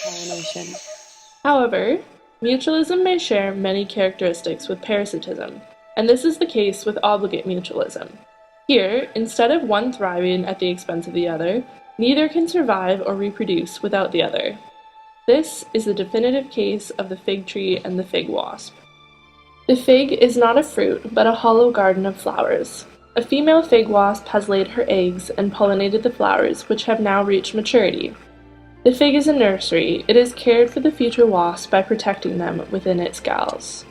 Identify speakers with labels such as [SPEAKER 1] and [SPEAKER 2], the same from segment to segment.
[SPEAKER 1] pollination.
[SPEAKER 2] However, mutualism may share many characteristics with parasitism, and this is the case with obligate mutualism. Here, instead of one thriving at the expense of the other, neither can survive or reproduce without the other. This is the definitive case of the fig tree and the fig wasp. The fig is not a fruit, but a hollow garden of flowers. A female fig wasp has laid her eggs and pollinated the flowers, which have now reached maturity. The fig is a nursery. It is cared for the future wasps by protecting them within its galls.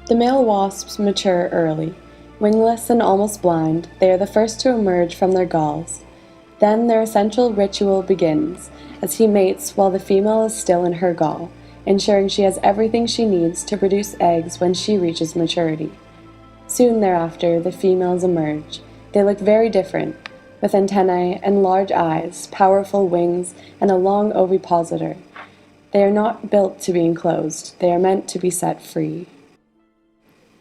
[SPEAKER 1] The male wasps mature early. Wingless and almost blind, they are the first to emerge from their galls. Then their essential ritual begins, as he mates while the female is still in her gall, ensuring she has everything she needs to produce eggs when she reaches maturity. Soon thereafter, the females emerge. They look very different, with antennae and large eyes, powerful wings, and a long ovipositor. They are not built to be enclosed. They are meant to be set free.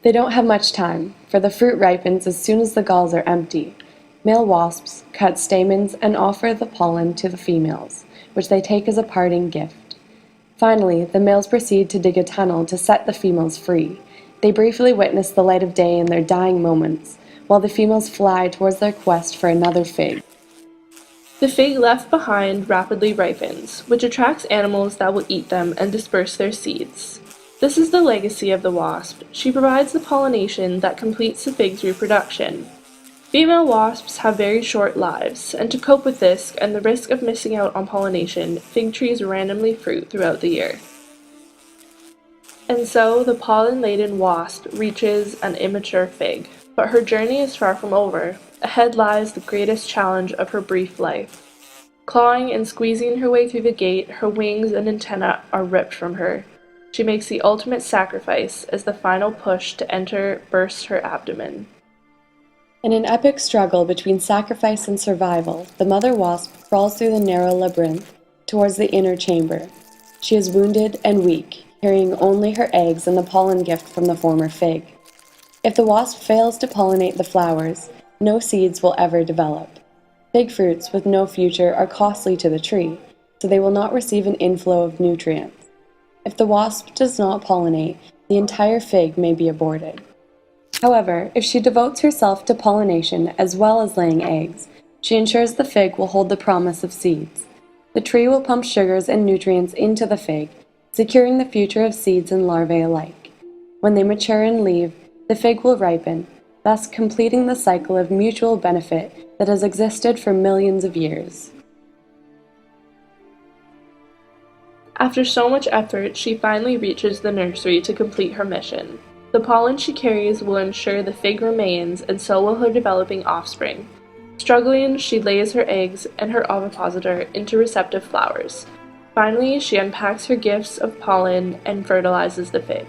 [SPEAKER 1] They don't have much time, for the fruit ripens as soon as the galls are empty. Male wasps cut stamens and offer the pollen to the females, which they take as a parting gift. Finally, the males proceed to dig a tunnel to set the females free. They briefly witness the light of day in their dying moments, while the females fly towards their quest for another fig.
[SPEAKER 2] The fig left behind rapidly ripens, which attracts animals that will eat them and disperse their seeds. This is the legacy of the wasp. She provides the pollination that completes the fig's reproduction. Female wasps have very short lives, and to cope with this and the risk of missing out on pollination, fig trees randomly fruit throughout the year. And so the pollen-laden wasp reaches an immature fig. But her journey is far from over. Ahead lies the greatest challenge of her brief life. Clawing and squeezing her way through the gate, her wings and antennae are ripped from her. She makes the ultimate sacrifice as the final push to enter bursts her abdomen.
[SPEAKER 1] In an epic struggle between sacrifice and survival, the mother wasp crawls through the narrow labyrinth towards the inner chamber. She is wounded and weak, carrying only her eggs and the pollen gift from the former fig. If the wasp fails to pollinate the flowers, no seeds will ever develop. Fig fruits with no future are costly to the tree, so they will not receive an inflow of nutrients. If the wasp does not pollinate, the entire fig may be aborted. However, if she devotes herself to pollination as well as laying eggs, she ensures the fig will hold the promise of seeds. The tree will pump sugars and nutrients into the fig, securing the future of seeds and larvae alike. When they mature and leave, the fig will ripen, thus completing the cycle of mutual benefit that has existed for millions of years.
[SPEAKER 2] After so much effort, she finally reaches the nursery to complete her mission. The pollen she carries will ensure the fig remains, and so will her developing offspring. Struggling, she lays her eggs and her ovipositor into receptive flowers. Finally, she unpacks her gifts of pollen and fertilizes the fig.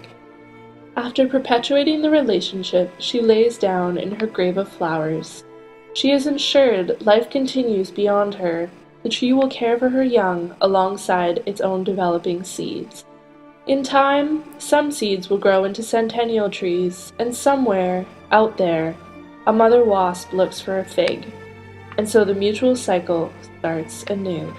[SPEAKER 2] After perpetuating the relationship, she lays down in her grave of flowers. She is ensured life continues beyond her. The tree will care for her young alongside its own developing seeds. In time, some seeds will grow into centennial trees, and somewhere, out there, a mother wasp looks for a fig. And so the mutual cycle starts anew.